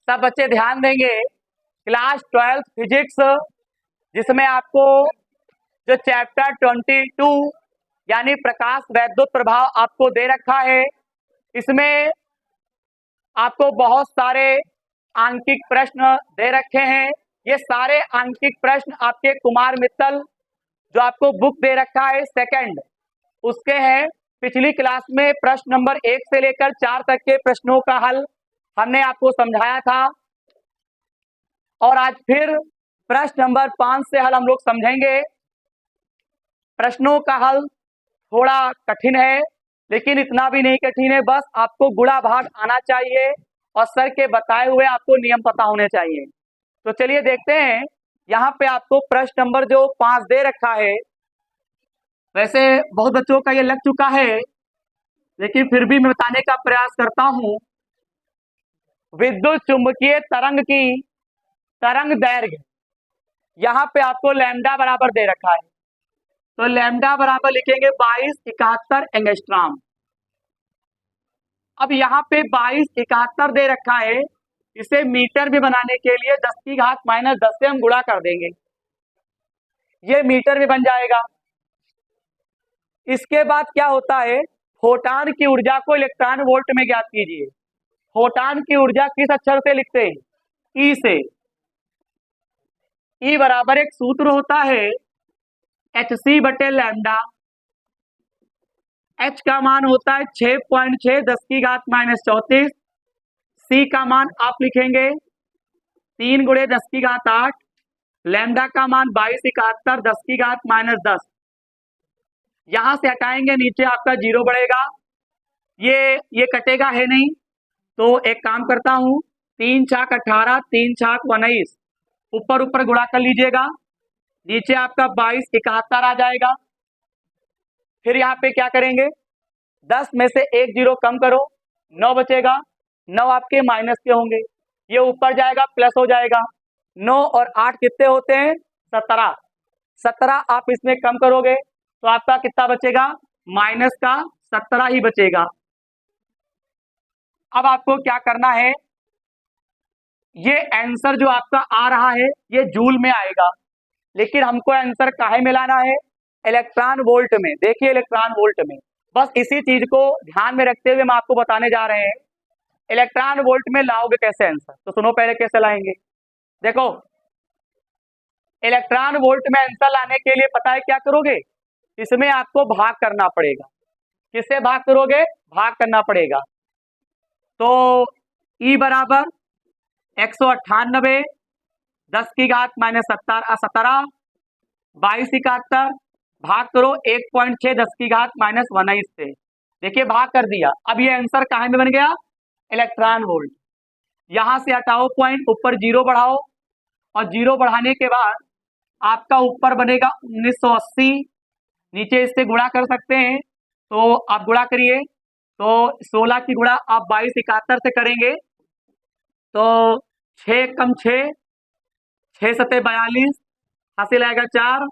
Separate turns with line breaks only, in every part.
सब बच्चे ध्यान देंगे। क्लास 12 फिजिक्स, जिसमें आपको जो चैप्टर 22 यानी प्रकाश वैद्युत प्रभाव आपको दे रखा है, इसमें आपको बहुत सारे आंकिक प्रश्न दे रखे हैं। ये सारे आंकिक प्रश्न आपके कुमार मित्तल जो आपको बुक दे रखा है सेकंड, उसके हैं। पिछली क्लास में प्रश्न नंबर 1 से लेकर 4 तक के प्रश्नों का हल हमने आपको समझाया था, और आज फिर प्रश्न नंबर 5 से हल हम लोग समझेंगे। प्रश्नों का हल थोड़ा कठिन है, लेकिन इतना भी नहीं कठिन है, बस आपको गुणा भाग आना चाहिए और सर के बताए हुए आपको नियम पता होने चाहिए। तो चलिए देखते हैं। यहाँ पे आपको प्रश्न नंबर जो 5 दे रखा है, वैसे बहुत बच्चों का ये लग चुका है, लेकिन फिर भी मैं बताने का प्रयास करता हूँ। विद्युत चुंबकीय तरंग की तरंग दैर्घ्य यहाँ पे आपको लैम्डा बराबर दे रखा है, तो लैम्डा बराबर लिखेंगे 2271 एंगस्ट्रॉम। अब यहाँ पे 2271 दे रखा है, इसे मीटर में बनाने के लिए 10⁻⁻10 से हम गुणा कर देंगे, ये मीटर में बन जाएगा। इसके बाद क्या होता है, फोटान की ऊर्जा को इलेक्ट्रॉन वोल्ट में ज्ञात कीजिए। फोटान की ऊर्जा किस अक्षर से लिखते हैं? ई से। ई बराबर एक सूत्र होता है hc बटे लैम्डा। h का मान होता है 6.6 10⁻⁻34। c का मान आप लिखेंगे 3 × 10⁸। लैम्डा का मान 2271 10⁻⁻10। यहां से हटाएंगे, नीचे आपका 0 बढ़ेगा, ये कटेगा है नहीं, तो एक काम करता हूं, 3 छाक 18 3 छाक 19, ऊपर ऊपर गुणा कर लीजिएगा, नीचे आपका 2271 आ जाएगा। फिर यहाँ पे क्या करेंगे, 10 में से एक 0 कम करो, 9 बचेगा, 9 आपके माइनस के होंगे, ये ऊपर जाएगा प्लस हो जाएगा। 9 और 8 कितने होते हैं? 17। 17 आप इसमें कम करोगे तो आपका कितना बचेगा? माइनस का 17 ही बचेगा। अब आपको क्या करना है, ये आंसर जो आपका आ रहा है ये जूल में आएगा, लेकिन हमको आंसर काहे में लाना है? इलेक्ट्रॉन वोल्ट में। देखिए इलेक्ट्रॉन वोल्ट में, बस इसी चीज को ध्यान में रखते हुए हम आपको बताने जा रहे हैं। इलेक्ट्रॉन वोल्ट में लाओगे कैसे आंसर, तो सुनो पहले कैसे लाएंगे। देखो, इलेक्ट्रॉन वोल्ट में आंसर लाने के लिए पता है क्या करोगे, इसमें आपको भाग करना पड़ेगा। किससे भाग करोगे? भाग करना पड़ेगा। तो ई बराबर 198 10⁻⁻17 2271 भाग करो 1.6 10⁻⁻19 से। देखिए भाग कर दिया। अब ये आंसर कहाँ में बन गया? Electron volt. यहां से हटाओ पॉइंट, ऊपर 0 बढ़ाओ, और 0 बढ़ाने के बाद आपका ऊपर बनेगा 1980, नीचे इससे गुणा कर सकते हैं, तो आप गुणा करिए, तो 16 की गुणा आप 2271 से करेंगे, तो 6 कम 6 6 सते 42, हासिल आएगा 4,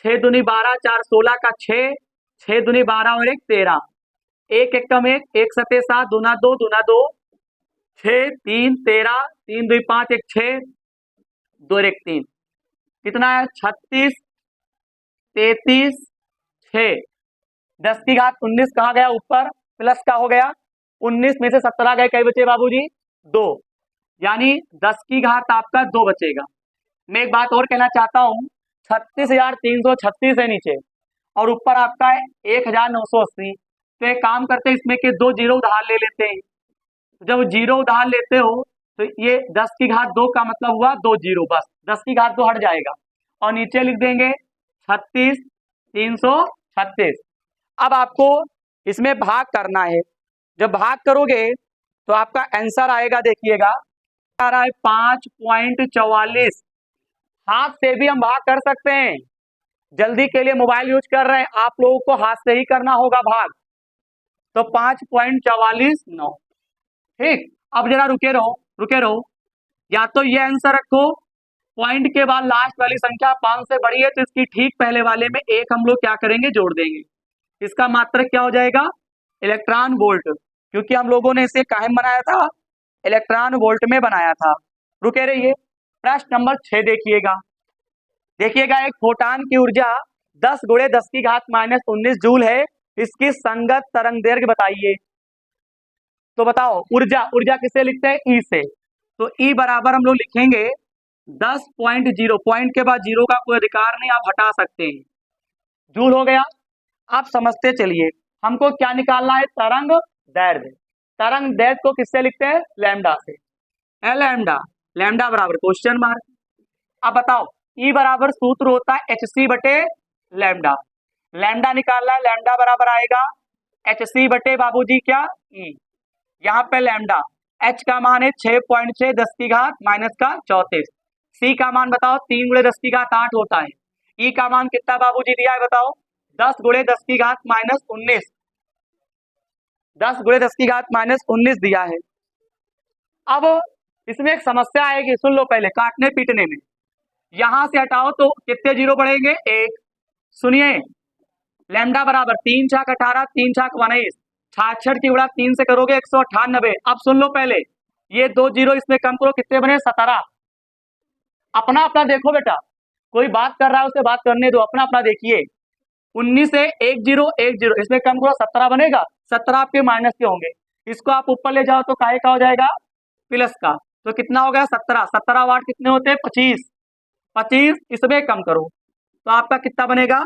6 दूनी 12 4 16 का 6, 6 दूनी 12 और 1 13, 1 1 कम 1 1 सते 7 दूना 2 6 3 13 3 2 5 1 6 2 1 3, कितना है? 36 33 6 10⁻19 कहाँ गया? ऊपर प्लस का हो गया, 19 में से 17 गए, कई बचे बाबूजी? 2, यानी 10⁻⁻ आपका 2 बचेगा। मैं एक बात और कहना चाहता हूँ, 36,336 है नीचे, और ऊपर आपका है 1980, तो एक काम करते हैं, इसमें के 2 0 उधार ले लेते हैं। जब 0 उधार लेते हो तो ये 10⁻2 का मतलब हुआ 2 0, बस 10⁻2 हट जाएगा, और नीचे लिख देंगे 36,336। अब आपको इसमें भाग करना है, जब भाग करोगे तो आपका आंसर आएगा, देखिएगा आ रहा है 5.44। हाथ से भी हम भाग कर सकते हैं, जल्दी के लिए मोबाइल यूज कर रहे हैं, आप लोगों को हाथ से ही करना होगा भाग, तो 5.44 ठीक। अब जरा रुके रहो, या तो ये आंसर रखो, पॉइंट के बाद लास्ट वाली संख्या 5 से बड़ी है, तो इसकी ठीक पहले वाले में 1 हम लोग क्या करेंगे? जोड़ देंगे। इसका मात्रक क्या हो जाएगा? इलेक्ट्रॉन वोल्ट, क्योंकि हम लोगों ने इसे काहे बनाया था? इलेक्ट्रॉन वोल्ट में बनाया था। रुके रहिए, प्रश्न नंबर 6 देखिएगा। देखिएगा, एक फोटान की ऊर्जा 10 गुणे 10 की घात -19 जूल है, इसकी संगत तरंग दैर्घ्य बताइए। तो बताओ, ऊर्जा ऊर्जा किसे लिखते हैं? ई से। तो ई बराबर हम लोग लिखेंगे 10.0, पॉइंट के बाद जीरो का कोई अधिकार नहीं, आप हटा सकते हैं। जूल हो गया। आप समझते चलिए, हमको क्या निकालना है? तरंग दैर्घ्य। तरंग दैर्घ्य को किससे लिखते हैं? लैम्डा से। लैम्डा, लैम्डा बराबर क्वेश्चन मार्क। अब बताओ, ई बराबर सूत्र होता है hc बटे लैम्डा। लैम्डा निकालना है, लैम्डा बराबर आएगा hc बटे बाबूजी क्या? ई। यहाँ पे लैम्डा h का मान है 6.6 10 की घात -34। c का मान बताओ, 3 गुणे 10 की घात 8 होता है। ई का मान कितना बाबूजी दिया है बताओ? 10 गुणे 10 की घात -19। 10 गुणे 10 की घात -19 दिया है। अब इसमें एक समस्या आएगी, सुन लो पहले, काटने पीटने में। यहां से हटाओ तो कितने जीरो बढ़ेंगे? 1। सुनिए, लैम्डा बराबर 3 छाक 18, 3 छाक 19, 66 की गुणा 3 से करोगे 198। अब सुन लो पहले, ये 2 जीरो इसमें कम करो, कितने बने? 17। अपना अपना देखो बेटा, कोई बात कर रहा है उसे बात करने दो, अपना अपना देखिए। 19 से 1 जीरो 1 जीरो इसमें कम करो, 17 बनेगा। 17 आपके माइनस के होंगे, इसको आप ऊपर ले जाओ तो काहे का हो जाएगा? प्लस का। तो कितना हो गया? 17। 17 वाट कितने होते हैं? 25। 25 इसमें कम करो तो आपका कितना बनेगा?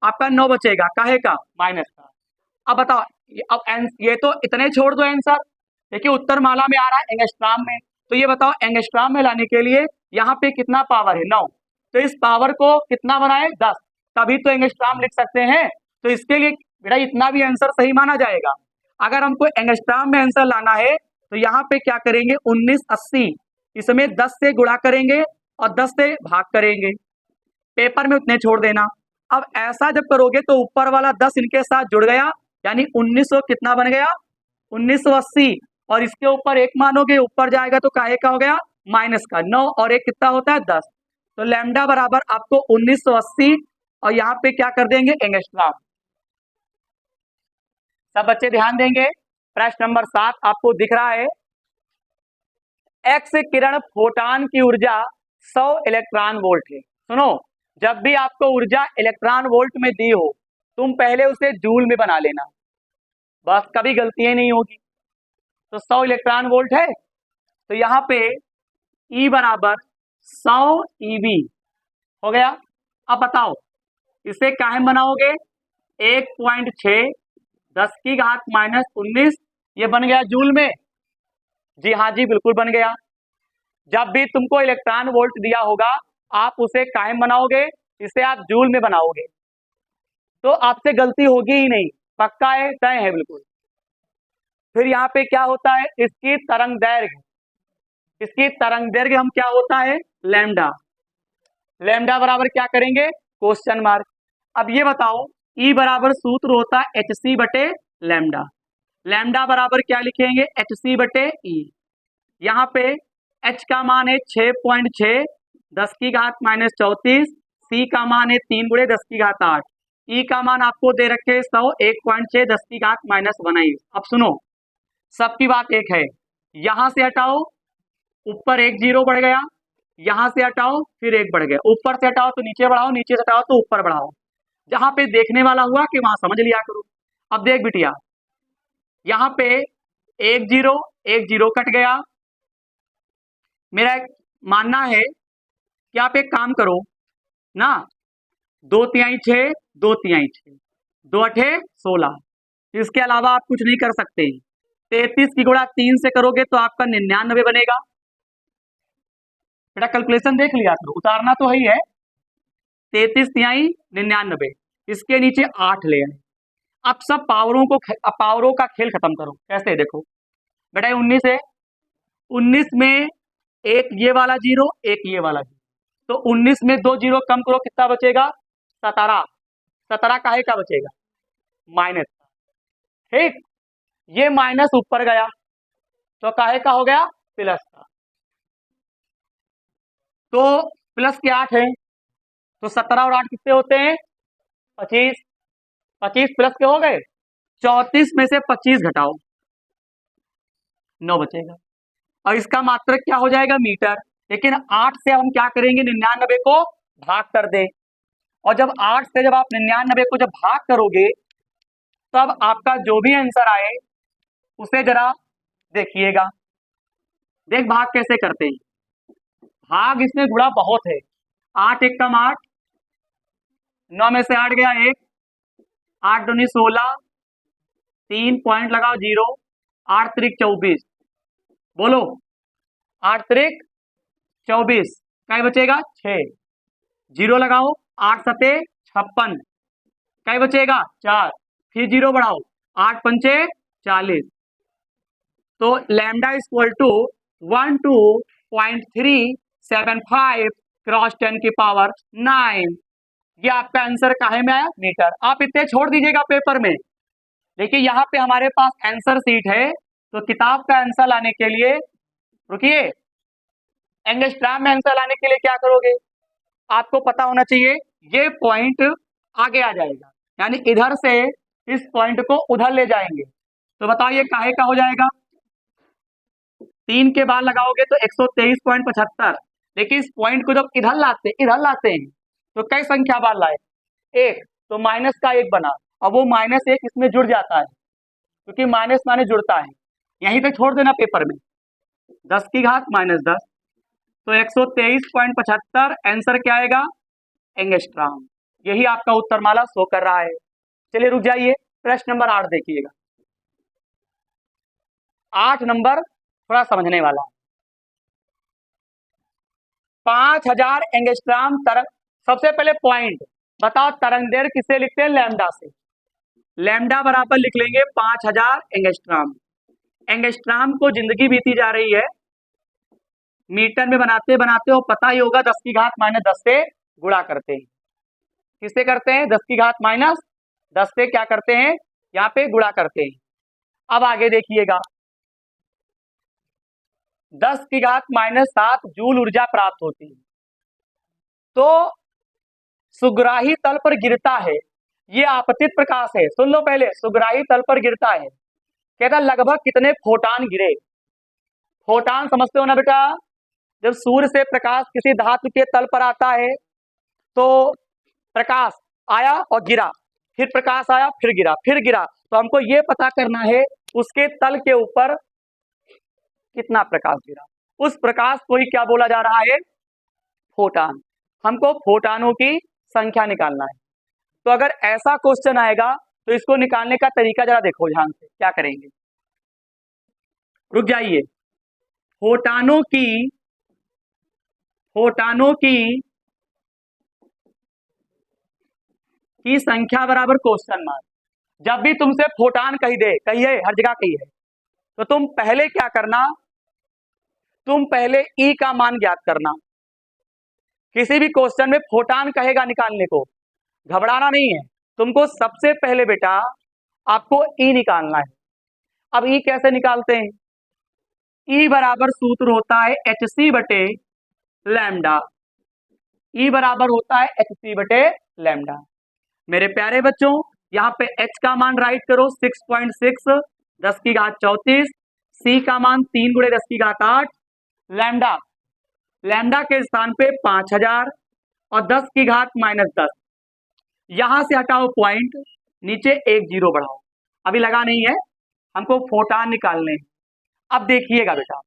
आपका 9 बचेगा, काहे का? माइनस का। अब बताओ, ये तो इतने छोड़ दो आंसर। देखिए, उत्तर माला में आ रहा है एंगस्ट्राम में, तो ये बताओ एंगस्ट्राम में लाने के लिए यहाँ पे कितना पावर है? 9। तो इस पावर को कितना बनाए? 10, तभी तो एंगस्ट्राम लिख सकते हैं। तो इसके लिए बेटा इतना भी आंसर सही माना जाएगा। अगर हमको एंगस्ट्राम में आंसर लाना है तो यहाँ पे क्या करेंगे? 1980 इसमें 10 से गुणा करेंगे और 10 से भाग करेंगे, पेपर में उतने छोड़ देना। अब ऐसा जब करोगे तो ऊपर वाला 10 इनके साथ जुड़ गया, यानी 1900 कितना बन गया? 1980। और इसके ऊपर 1 मानोगे, ऊपर जाएगा तो काहे का हो गया? माइनस का। 9 और 1 कितना होता है? 10। तो लैम्डा बराबर आपको 1980 और यहाँ पे क्या कर देंगे? एंगस्ट्राम। सब बच्चे ध्यान देंगे। प्रश्न नंबर 7 आपको दिख रहा है। एक्स किरण फोटान की ऊर्जा 100 इलेक्ट्रॉन वोल्ट है। सुनो, जब भी आपको ऊर्जा इलेक्ट्रॉन वोल्ट में दी हो, तुम पहले उसे जूल में बना लेना, बस कभी गलतियां नहीं होगी। तो 100 इलेक्ट्रॉन वोल्ट है, तो यहाँ पे E बराबर 100 EV हो गया। अब बताओ, इसे काहे में बनाओगे? 1.6 10 की घात -19, ये बन गया जूल में। जी हाँ जी, बिल्कुल बन गया। जब भी तुमको इलेक्ट्रॉन वोल्ट दिया होगा, आप उसे काहे में बनाओगे? इसे आप जूल में बनाओगे, तो आपसे गलती होगी ही नहीं, पक्का है, तय है बिल्कुल। फिर यहाँ पे क्या होता है? इसकी तरंग दैर्घ्य, इसकी तरंग दैर्घ्य हम क्या होता है? लैम्डा। लैम्डा बराबर क्या करेंगे? Question mark. अब ये बताओ, ई बराबर सूत्र होता है hc बटे लैम्डा। लैम्डा बराबर क्या लिखेंगे? hc बटे ई। यहाँ पे h का मान है 6.6 10 की घात -34, c का मान है 3 गुणे 10 की घात 8, ई का मान आपको दे रखे 100 1.6 10 की घात -19। अब सुनो, सबकी बात एक है, यहां से हटाओ, ऊपर 1 जीरो बढ़ गया, यहां से हटाओ फिर 1 बढ़ गया, ऊपर से हटाओ तो नीचे बढ़ाओ, नीचे से हटाओ तो ऊपर बढ़ाओ। जहां पे देखने वाला हुआ कि वहां समझ लिया करो। अब देख बिटिया, यहाँ पे 1 जीरो कट गया। मेरा एक मानना है कि आप एक काम करो ना, 2 तिहाई 6, 2 तिहाई 6, 2 अठे 16, इसके अलावा आप कुछ नहीं कर सकते। 33 की गुणा 3 से करोगे तो आपका 99 बनेगा। बेटा कैलकुलेशन देख लिया करो, उतारना तो ही है। 33 तिहाई 99, इसके नीचे 8 ले आए। अब सब पावरों का खेल खत्म करो। कैसे? देखो बेटा, 19 है, 19 में एक ये वाला जीरो, एक ये वाला जीरो, तो 19 में 2 जीरो कम करो, कितना बचेगा? 17। 17 काहे का बचेगा? माइनस का। ठीक, ये माइनस ऊपर गया तो काहे का हो गया? प्लस का। तो प्लस के 8 है, तो 17 और 8 कितने होते हैं? 25। 25 प्लस के हो गए, 34 में से 25 घटाओ, 9 बचेगा। और इसका मात्रक क्या हो जाएगा मीटर। लेकिन 8 से हम क्या करेंगे 99 को भाग कर दें, और जब 8 से जब आप 99 को जब भाग करोगे तब आपका जो भी आंसर आए उसे जरा देखिएगा। देख भाग कैसे करते हैं, भाग इसमें गुणा बहुत है। 8 एक कम 8, 9 में से 8 गया 1, 8 दूनी 16, 3 पॉइंट लगाओ 0, 8 त्रिक 24, बोलो 8 त्रिक 24, क्या बचेगा 6, 0 लगाओ, 8 सते 56, क्या बचेगा 4, फिर 0 बढ़ाओ, 8 पंचे 40, तो लैम्डा इक्वल टू 12.375 क्रॉस 10 की पावर 9। ये आपका आंसर काहे में आया मीटर। आप इतने छोड़ दीजिएगा पेपर में। देखिए यहाँ पे हमारे पास आंसर सीट है, तो किताब का आंसर लाने के लिए रुकिए, एंगस्ट्राम में आंसर लाने के लिए क्या करोगे, आपको पता होना चाहिए ये पॉइंट आगे आ जाएगा, यानी इधर से इस पॉइंट को उधर ले जाएंगे। तो बताओ ये काहे का हो जाएगा, 3 के बाद लगाओगे तो 123.75, लेकिन इस पॉइंट को जब इधर लाते हैं तो कई संख्या बाद लाए, 1, तो माइनस का 1 बना, अब वो -1 इसमें जुड़ जाता है, क्योंकि माइनस माइनस जुड़ता है। यहीं पे छोड़ देना पेपर में 10 की घात -10, तो 123.75 आंसर क्या आएगा एंगस्ट्राम। यही आपका उत्तरमाला शो कर रहा है। चलिए रुक जाइए, प्रश्न नंबर 8 देखिएगा। 8 नंबर थोड़ा समझने वाला है। 5000 एंगस्ट्राम तरंग, सबसे पहले पॉइंट बताओ तरंग दैर्घ्य किससे लिखते हैं लैम्डा से। लैम्डा बराबर लिख लेंगे 5000 एंगस्ट्राम। एंगस्ट्राम को जिंदगी बीती जा रही है, मीटर में बनाते बनाते हो पता ही होगा 10 की घात -10 से गुणा करते हैं। किससे करते हैं 10 की घात -10 से क्या करते हैं यहाँ पे गुणा करते हैं। अब आगे देखिएगा 10 की घात -7 जूल ऊर्जा प्राप्त होती है। तो सुग्राही तल पर गिरता है, ये आपतित प्रकाश है, सुन लो पहले, सुग्राही तल पर गिरता है, कहता लगभग कितने फोटान गिरे। फोटान समझते हो ना बेटा, जब सूर्य से प्रकाश किसी धातु के तल पर आता है तो प्रकाश आया और गिरा, फिर प्रकाश आया फिर गिरा, तो हमको ये पता करना है उसके तल के ऊपर कितना प्रकाश गिरा। उस प्रकाश को ही क्या बोला जा रहा है फोटान। हमको फोटानों की संख्या निकालना है। तो अगर ऐसा क्वेश्चन आएगा तो इसको निकालने का तरीका जरा देखो ध्यान से, क्या करेंगे, रुक जाइए। फोटानों की संख्या बराबर क्वेश्चन मार्क। जब भी तुमसे फोटान कहिए हर जगह कही है, तो तुम पहले क्या करना, तुम पहले ई का मान ज्ञात करना। किसी भी क्वेश्चन में फोटान कहेगा निकालने को, घबराना नहीं है, तुमको सबसे पहले बेटा आपको ई निकालना है। अब ई कैसे निकालते हैं, ई बराबर सूत्र होता है hc बटे लैम्डा। ई बराबर होता है hc बटे लैम्डा। मेरे प्यारे बच्चों यहाँ पे h का मान राइट करो 6.6 10 की घात 34, c का मान 3 गुणे 10 की घात 8, लैम्डा के स्थान पे 5000 और 10 की घात -10, यहां से हटाओ पॉइंट, नीचे 1 0 बढ़ाओ। अभी लगा नहीं है, हमको फोटान निकालने हैं। अब देखिएगा बेटा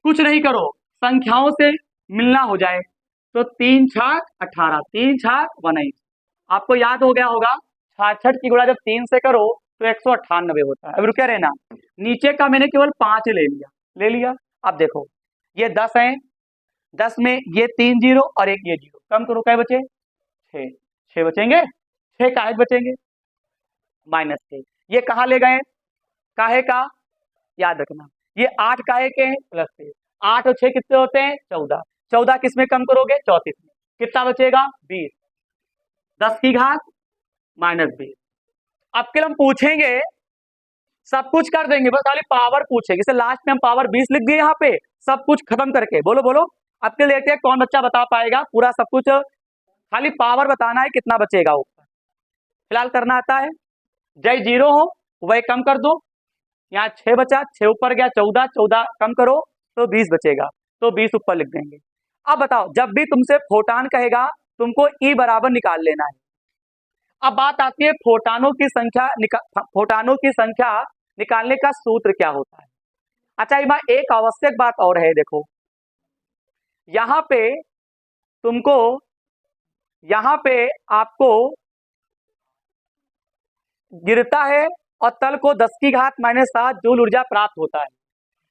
कुछ नहीं करो, संख्याओं से मिलना हो जाए, तो 3 छाक 18, 3 छाक 19, आपको याद हो गया होगा 66 की गुणा जब 3 से करो तो 198 होता है। अब रुके रहना, नीचे का मैंने केवल 5 ले लिया। अब देखो ये 10 है, 10 में ये 3 0 और एक ये 0, कम करो क्या बचे 6 बचेंगे, 6 काहे बचेंगे -6। ये कहाँ ले गए काहे का याद रखना, ये 8 काहे के हैं +6, 8 और 6 कितने होते हैं 14, 14 किस में कम करोगे 34 में, कितना बचेगा 20, 10 की घात -20। अब के हम पूछेंगे, सब कुछ कर देंगे, बस खाली पावर पूछेंगे, इसे लास्ट में हम पावर 20 लिख दिए यहाँ पे, सब कुछ खत्म करके। बोलो अब के लेते हैं कौन बच्चा बता पाएगा पूरा सब कुछ, खाली पावर बताना है कितना बचेगा ऊपर। फिलहाल करना आता है, जय 0 हो वही कम कर दो, यहाँ 6 बचा, 6 ऊपर गया 14, 14 कम करो, तो 20 बचेगा, तो 20 ऊपर लिख देंगे। अब बताओ, जब भी तुमसे फोटान कहेगा तुमको ई बराबर निकाल लेना है। अब बात आती है फोटानों की संख्या फोटानों की संख्या निकालने का सूत्र क्या होता है। अच्छा, एक आवश्यक बात और है, देखो यहां पे तुमको, यहां पे आपको गिरता है और तल को 10 की घात -7 जूल ऊर्जा प्राप्त होता है,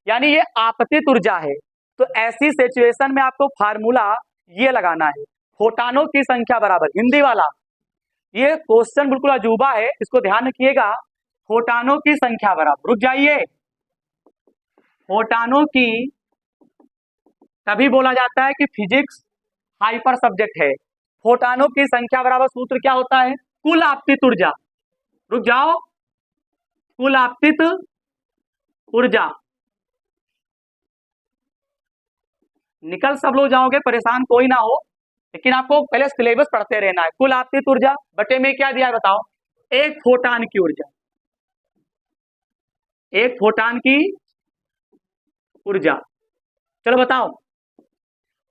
यानी ये आपतित ऊर्जा है। तो ऐसी सिचुएशन में आपको फार्मूला ये लगाना है, फोटानों की संख्या बराबर, हिंदी वाला ये क्वेश्चन बिल्कुल अजूबा है, इसको ध्यान रखिएगा। फोटानों की संख्या बराबर, रुक जाइए, फोटानों की तभी बोला जाता है कि फिजिक्स हाइपर सब्जेक्ट है। फोटानों की संख्या बराबर सूत्र क्या होता है, कुल आपतित ऊर्जा, रुक जाओ, कुल आपतित ऊर्जा, निकल सब लोग जाओगे, परेशान कोई ना हो, लेकिन आपको पहले सिलेबस पढ़ते रहना है। कुल आपतित ऊर्जा बटे में क्या दिया है बताओ, एक फोटान की ऊर्जा, एक फोटान की ऊर्जा। चलो बताओ,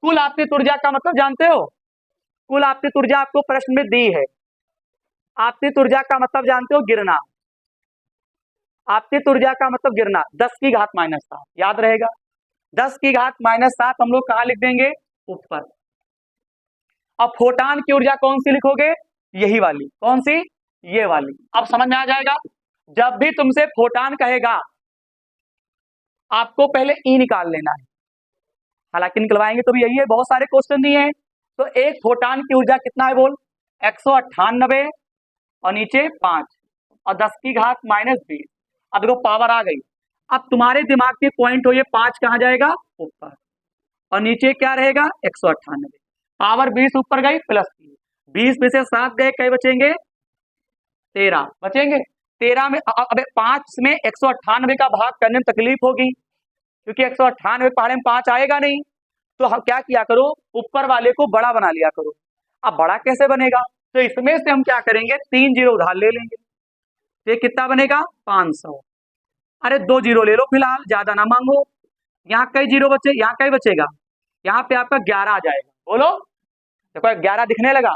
कुल आपतित ऊर्जा का मतलब जानते हो, कुल आपतित ऊर्जा आपको प्रश्न में दी है। आपतित ऊर्जा का मतलब जानते हो, गिरना, आपतित ऊर्जा का मतलब गिरना, 10 की घात -7, याद रहेगा। 10 की घात -7 हम लोग कहां लिख देंगे, ऊपर। अब फोटान की ऊर्जा कौन सी लिखोगे, यही वाली, कौन सी, ये वाली। अब समझ में आ जाएगा, जब भी तुमसे फोटान कहेगा आपको पहले ई निकाल लेना है, हालांकि निकलवाएंगे तो भी यही है, बहुत सारे क्वेश्चन दिए हैं। तो एक फोटान की ऊर्जा कितना है बोल, 198 और नीचे 5 और 10 की घात -20। अब देखो पावर आ गई, अब तुम्हारे दिमाग में पॉइंट हो, ये 5 कहां जाएगा, ऊपर, और नीचे क्या रहेगा, 198, पावर 20 ऊपर गई प्लस 20 में से 7 गए, कई बचेंगे, 13 बचेंगे। 13 में अब 5 में 198 का भाग करने में तकलीफ होगी, क्योंकि 198 पहाड़े में 5 आएगा नहीं। तो हम क्या किया करो, ऊपर वाले को बड़ा बना लिया करो। अब बड़ा कैसे बनेगा, तो इसमें से हम क्या करेंगे, 3 जीरो उधार ले लेंगे, तो ये कितना बनेगा, 500। अरे 2 जीरो ले लो फिलहाल, ज्यादा ना मांगो। यहाँ कई जीरो बचे, यहाँ कई बचेगा, यहाँ पे आपका 11 आ जाएगा, बोलो। देखो 11 दिखने लगा,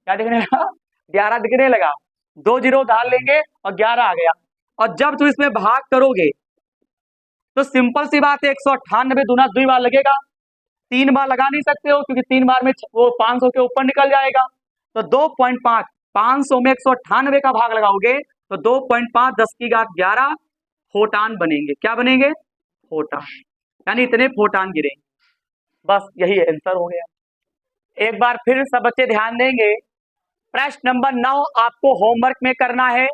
क्या दिखने लगा, 11 दिखने लगा। 2 जीरो उधार लेंगे और 11 आ गया। और जब तुम इसमें भाग करोगे तो सिंपल सी बात है, 198 दूना 2 बार लगेगा, 3 बार लगा नहीं सकते हो, क्योंकि 3 बार में वो 500 के ऊपर निकल जाएगा। तो 2.5, 500 में 198 का भाग लगाओगे तो 2.5 10 की घात 11 फोटान बनेंगे। क्या बनेंगे, फोटान, यानी इतने फोटान गिरेंगे। बस यही आंसर हो गया। एक बार फिर सब बच्चे ध्यान देंगे, प्रश्न नंबर 9 आपको होमवर्क में करना है,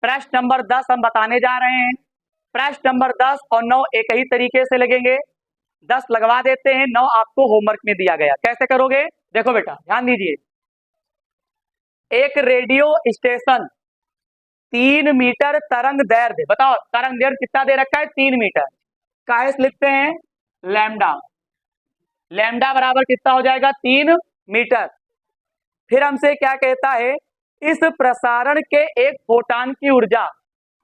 प्रश्न नंबर 10 हम बताने जा रहे हैं। प्रश्न नंबर 10 और 9 एक ही तरीके से लगेंगे, 10 लगवा देते हैं, 9 आपको होमवर्क में दिया गया। कैसे करोगे, देखो बेटा ध्यान दीजिए, एक रेडियो स्टेशन 3 मीटर तरंग दैर्ध्य, बताओ तरंग दैर्ध्य कितना दे रखा है, 3 मीटर, काहे से लिखते हैं, लैम्डा, लैम्डा बराबर कितना हो जाएगा, 3 मीटर। फिर हमसे क्या कहता है, इस प्रसारण के एक फोटान की ऊर्जा,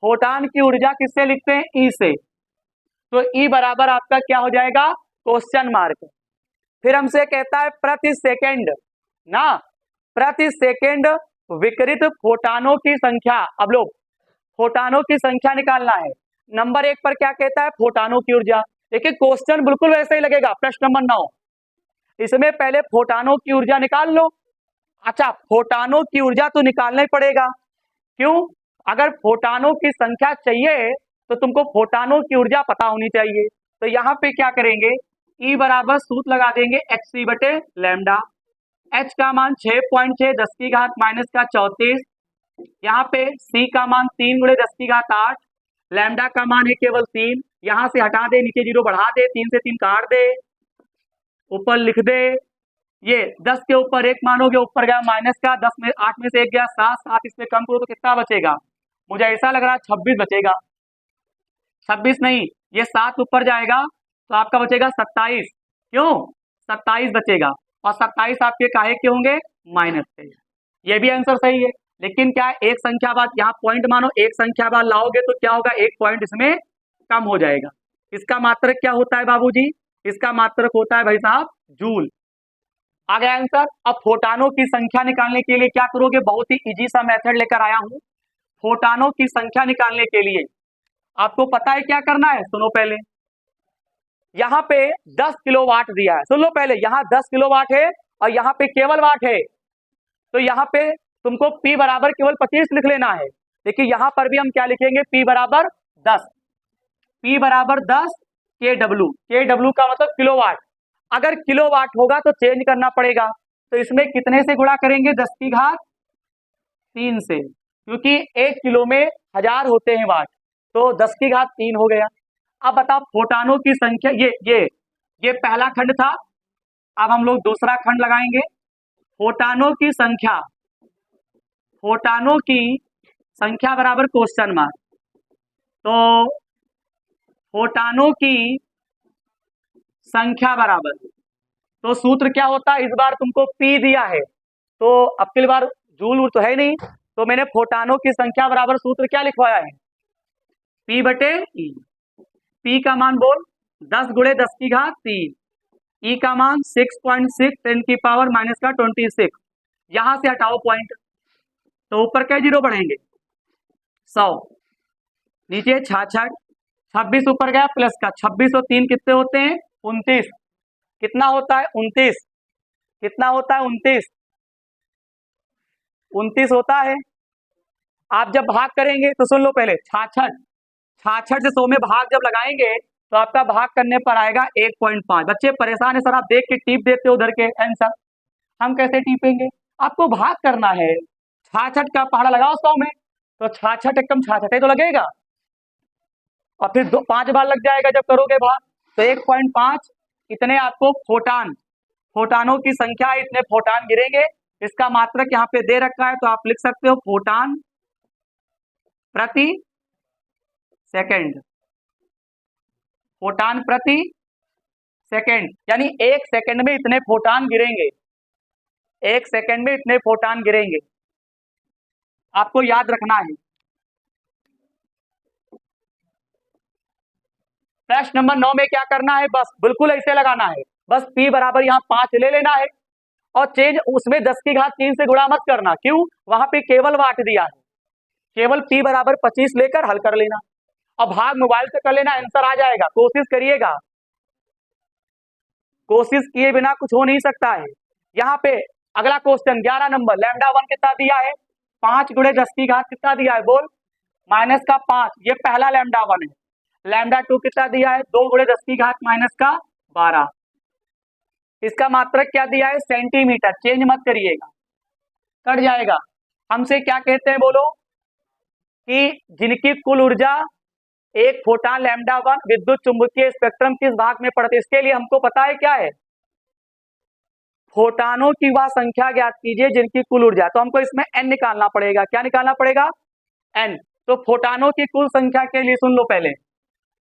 फोटान की ऊर्जा किससे लिखते हैं, ई से, तो ई बराबर आपका क्या हो जाएगा, क्वेश्चन मार्क। फिर हमसे कहता है प्रति सेकंड ना, प्रति सेकंड विकिरित फोटानों की संख्या। अब लोग फोटानों की संख्या निकालना है। नंबर 1 पर क्या कहता है, फोटानों की ऊर्जा। देखिए क्वेश्चन बिल्कुल वैसे ही लगेगा, प्रश्न नंबर 9, इसमें पहले फोटानों की ऊर्जा निकाल लो। अच्छा, फोटानों की ऊर्जा तो निकालना ही पड़ेगा, क्यों, अगर फोटानों की संख्या चाहिए तो तुमको फोटानों की ऊर्जा पता होनी चाहिए। तो यहाँ पे क्या करेंगे, E बराबर सूत्र लगा देंगे hc बटे लैम्डा, h का मान 6.6 10 की घात -34, यहाँ पे c का मान 3 × 10 की घात 8, लैम्डा का मान है केवल 3, यहाँ से हटा दे, नीचे जीरो बढ़ा दे, 3 से 3 काट दे, ऊपर लिख दे। ये 10 के ऊपर 1 मानोगे, ऊपर गया माइनस का, 10 में 8 में से 1 गया 7, 7 इसमें कम करो तो कितना बचेगा, मुझे ऐसा लग रहा है 26 बचेगा, 26 नहीं, ये 7 ऊपर जाएगा तो आपका बचेगा 27, क्यों 27 बचेगा, और 27 आपके काहे के होंगे, माइनस के। ये भी आंसर सही है, लेकिन क्या एक संख्या बाद यहाँ पॉइंट मानो, एक संख्या बाद लाओगे तो क्या होगा, एक पॉइंट इसमें कम हो जाएगा। इसका मात्रक क्या होता है बाबूजी? इसका मात्रक होता है भाई साहब जूल। आ गया आंसर। अब फोटानों की संख्या निकालने के लिए क्या करोगे? बहुत ही इजी सा मेथड लेकर आया हूं। फोटानों की संख्या निकालने के लिए आपको पता है क्या करना है? सुनो पहले, यहाँ पे 10 किलोवाट दिया है। सुन लो पहले, यहाँ 10 किलोवाट है और यहाँ पे केवल वाट है, तो यहाँ पे तुमको P बराबर केवल 25 लिख लेना है। देखिए यहाँ पर भी हम क्या लिखेंगे? P बराबर 10, P बराबर 10 KW। KW का मतलब किलोवाट। अगर किलोवाट होगा तो चेंज करना पड़ेगा, तो इसमें कितने से गुणा करेंगे? 10 की घात 3 से, क्योंकि 1 किलो में 1000 होते हैं वाट, तो 10 की घात 3 हो गया। अब बताओ फोटानों की संख्या, ये पहला खंड था। अब हम लोग दूसरा खंड लगाएंगे। फोटानों की संख्या, फोटानों की संख्या बराबर क्वेश्चन मार्क। तो फोटानों की संख्या बराबर, तो सूत्र क्या होता है? इस बार तुमको P दिया है, तो अब की बार जूल तो है नहीं, तो मैंने फोटानों की संख्या बराबर सूत्र क्या लिखवाया है? P बटे E। P का मान बोल, 10 गुणे 10 की घात 3। E का मान 6.6 10 की पावर माइनस का 26। यहां से हटाओ पॉइंट, तो ऊपर क्या जीरो बढ़ेंगे? 100, नीचे 66, 26 ऊपर गया प्लस का 26 और 3 कितने होते हैं? 29। कितना होता है? 29। कितना होता है? 29। 29 होता है। आप जब भाग करेंगे तो सुन लो पहले, 66 से 100 में भाग जब लगाएंगे तो आपका भाग करने पर आएगा 1.5। बच्चे परेशान है सर, आप देख के टीप देते हो उधर के आंसर, हम कैसे टीपेंगे? आपको भाग करना है। 66 का पहाड़ा लगाओ 100 में, तो 66 एकदम 66 तो लगेगा, और फिर 5 बार लग जाएगा जब करोगे भाग, तो 1.5 इतने आपको फोटानों की संख्या है, इतने फोटान गिरेंगे। इसका मात्रक यहाँ पे दे रखा है, तो आप लिख सकते हो फोटान प्रति सेकंड। फोटान प्रति सेकंड, यानी 1 सेकंड में इतने फोटान गिरेंगे। 1 सेकंड में इतने फोटान गिरेंगे, आपको याद रखना है। प्रश्न नंबर 9 में क्या करना है? बस बिल्कुल ऐसे लगाना है, बस P बराबर यहाँ 5 ले लेना है, और चेंज उसमें 10 की घात 3 से गुणा मत करना। क्यों? वहां पे केवल वाट दिया है, केवल P बराबर 25 लेकर हल कर लेना, और भाग मोबाइल से कर लेना, आंसर आ जाएगा। कोशिश करिएगा, कोशिश किए बिना कुछ हो नहीं सकता है। यहाँ पे अगला क्वेश्चन 11 नंबर, लैम्डा 1 कितना दिया है? 5 गुणे 10 की घात कितना दिया है? बोल, माइनस का 5, ये पहला लैम्डा 1 है। लैम्डा 2 कितना दिया है? 2 गुणे 10 की घात माइनस का 12। इसका मात्रक क्या दिया है? सेंटीमीटर। चेंज मत करिएगा, कट जाएगा। हमसे क्या कहते हैं बोलो? कि जिनकी कुल ऊर्जा एक फोटान लैम्डा 1 विद्युत चुंबकीय स्पेक्ट्रम किस भाग में पड़ते हैं, इसके लिए हमको पता है क्या है? फोटानों की वह संख्या ज्ञात कीजिए जिनकी कुल ऊर्जा। तो हमको इसमें n निकालना पड़ेगा। क्या निकालना पड़ेगा? n। तो फोटानों की कुल संख्या के लिए सुन लो पहले,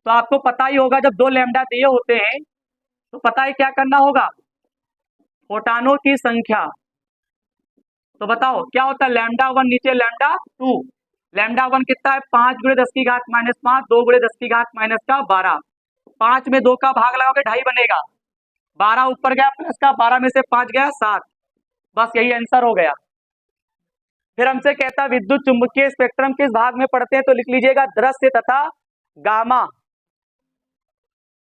तो आपको पता ही होगा जब 2 लैम्डा दिए होते हैं तो पता है क्या करना होगा? फोटानों की संख्या, तो बताओ क्या होता है? लैम्डा 1 नीचे लैम्डा 2। लैम्डा 1 कितना है? 5 गुणे 10 की घात माइनस 5, 2 गुणे 10 की घात माइनस का 12। 5 में 2 का भाग लगाओगे 2.5 बनेगा, 12 ऊपर गया प्लस का 12 में से 5 गया 7। बस यही आंसर हो गया। फिर हमसे कहता है विद्युत चुंबकीय स्पेक्ट्रम किस भाग में पड़ते हैं, तो लिख लीजिएगा दृश्य तथा गामा